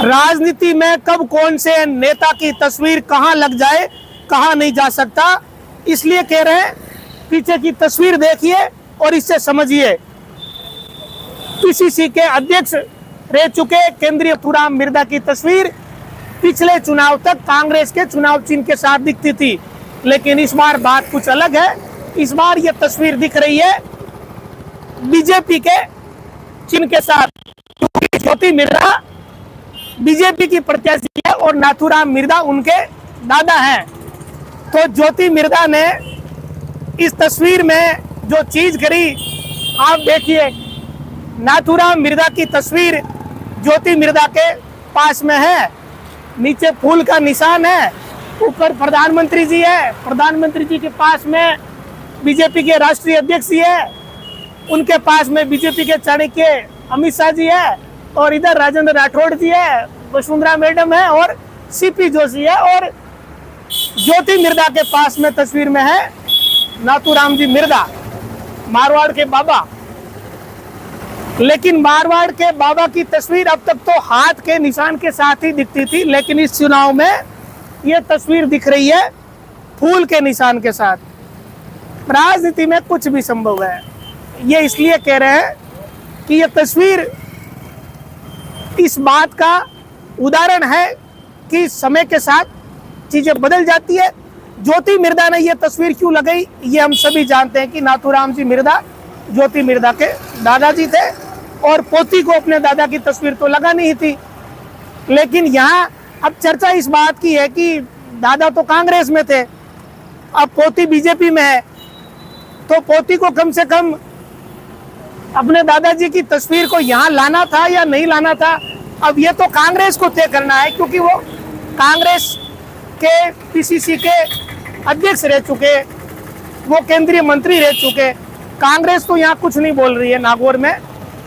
राजनीति में कब कौन से नेता की तस्वीर कहां लग जाए, कहां नहीं जा सकता, इसलिए कह रहे हैं पीछे की तस्वीर देखिए और इससे समझिए। पीसीसी के अध्यक्ष रह चुके केंद्रीय नाथूराम मिर्धा की तस्वीर पिछले चुनाव तक कांग्रेस के चुनाव चिन्ह के साथ दिखती थी, लेकिन इस बार बात कुछ अलग है। इस बार ये तस्वीर दिख रही है बीजेपी के चिन्ह के साथ, क्योंकि ज्योति मिर्धा बीजेपी की प्रत्याशी है और नाथूराम मिर्धा उनके दादा हैं। तो ज्योति मिर्धा ने इस तस्वीर में जो चीज करी, आप देखिए, नाथूराम मिर्धा की तस्वीर ज्योति मिर्धा के पास में है, नीचे फूल का निशान है, ऊपर प्रधानमंत्री जी है, प्रधानमंत्री जी के पास में बीजेपी के राष्ट्रीय अध्यक्ष जी है, उनके पास में बीजेपी के चाणक्य अमित शाह जी है, और इधर राजेंद्र राठौड़ जी है, वसुंधरा मैडम है और सीपी जोशी है, और ज्योति मिर्धा के पास में तस्वीर में है नाथूराम जी मिर्धा, मारवाड़ के बाबा। लेकिन मारवाड़ के बाबा की तस्वीर अब तक तो हाथ के निशान के साथ ही दिखती थी, लेकिन इस चुनाव में ये तस्वीर दिख रही है फूल के निशान के साथ। राजनीति में कुछ भी संभव है। ये इसलिए कह रहे हैं कि ये तस्वीर इस बात का उदाहरण है कि समय के साथ चीजें बदल जाती है। ज्योति मिर्धा ने ये तस्वीर क्यों लगाई, ये हम सभी जानते हैं कि नाथूराम जी मिर्धा ज्योति मिर्धा के दादाजी थे और पोती को अपने दादा की तस्वीर तो लगानी ही थी। लेकिन यहाँ अब चर्चा इस बात की है कि दादा तो कांग्रेस में थे, अब पोती बीजेपी में है, तो पोती को कम से कम अपने दादाजी की तस्वीर को यहाँ लाना था या नहीं लाना था, अब ये तो कांग्रेस को तय करना है, क्योंकि वो कांग्रेस के पीसीसी के अध्यक्ष रह चुके, वो केंद्रीय मंत्री रह चुके। कांग्रेस तो यहाँ कुछ नहीं बोल रही है नागौर में।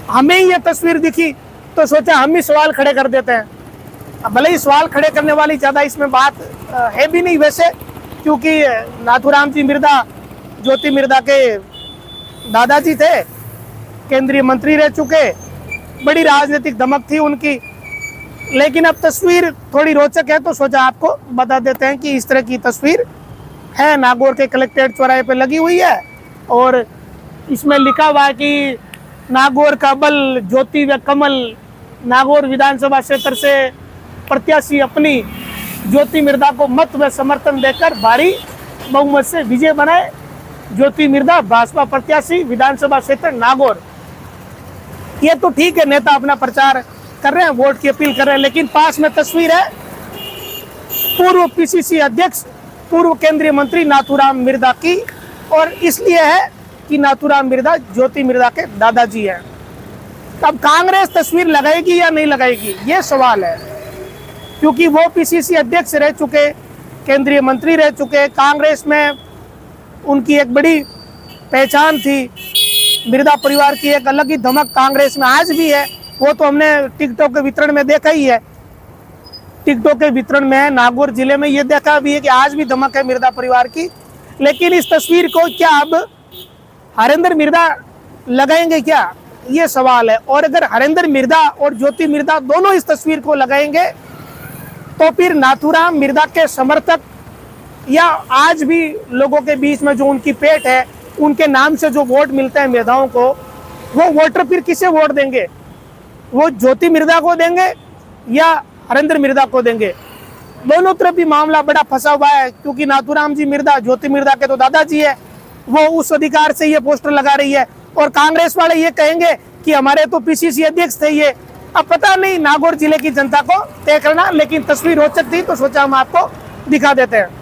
हमें ये तस्वीर दिखी तो सोचा हम ही सवाल खड़े कर देते हैं। अब भले ही सवाल खड़े करने वाली ज़्यादा इसमें बात है भी नहीं वैसे, क्योंकि नाथूराम जी मिर्धा ज्योति मिर्धा के दादाजी थे, केंद्रीय मंत्री रह चुके, बड़ी राजनीतिक धमक थी उनकी। लेकिन अब तस्वीर थोड़ी रोचक है तो सोचा आपको बता देते हैं कि इस तरह की तस्वीर है, नागौर के कलेक्ट्रेट चौराहे पे लगी हुई है और इसमें लिखा हुआ है कि नागौर का बल ज्योति व कमल, नागौर विधानसभा क्षेत्र से प्रत्याशी अपनी ज्योति मिर्धा को मत व समर्थन देकर भारी बहुमत से विजय बनाए। ज्योति मिर्धा भाजपा प्रत्याशी विधानसभा क्षेत्र नागौर। ये तो ठीक है, नेता अपना प्रचार कर रहे हैं, वोट की अपील कर रहे हैं, लेकिन पास में तस्वीर है पूर्व पीसीसी अध्यक्ष, पूर्व केंद्रीय मंत्री नाथूराम मिर्धा की, और इसलिए है कि नाथूराम मिर्धा ज्योति मिर्धा के दादाजी हैं। अब कांग्रेस तस्वीर लगाएगी या नहीं लगाएगी, ये सवाल है, क्योंकि वो पीसीसी अध्यक्ष रह चुके, केंद्रीय मंत्री रह चुके, कांग्रेस में उनकी एक बड़ी पहचान थी, मिर्धा परिवार की एक अलग ही धमक कांग्रेस में आज भी है। वो तो हमने टिकटों के वितरण में देखा ही है, टिकटों के वितरण में नागौर जिले में ये देखा भी है कि आज भी धमक है मिर्धा परिवार की। लेकिन इस तस्वीर को क्या अब हरेंद्र मिर्धा लगाएंगे क्या, ये सवाल है। और अगर हरेंद्र मिर्धा और ज्योति मिर्धा दोनों इस तस्वीर को लगाएंगे तो फिर नाथूराम मिर्धा के समर्थक या आज भी लोगों के बीच में जो उनकी पेट है, उनके नाम से जो वोट मिलते हैं मिर्धाओं को, वो वोटर फिर किसे वोट देंगे, वो ज्योति मिर्धा को देंगे या हरेंद्र मिर्धा को देंगे। दोनों तरफ भी मामला बड़ा फंसा हुआ है, क्योंकि नाथूराम जी मिर्धा ज्योति मिर्धा के तो दादाजी है, वो उस अधिकार से ये पोस्टर लगा रही है, और कांग्रेस वाले ये कहेंगे कि हमारे तो पीसीसी अध्यक्ष थे ये। अब पता नहीं नागौर जिले की जनता को तय करना, लेकिन तस्वीर रोचक थी तो सोचा हम आपको दिखा देते हैं।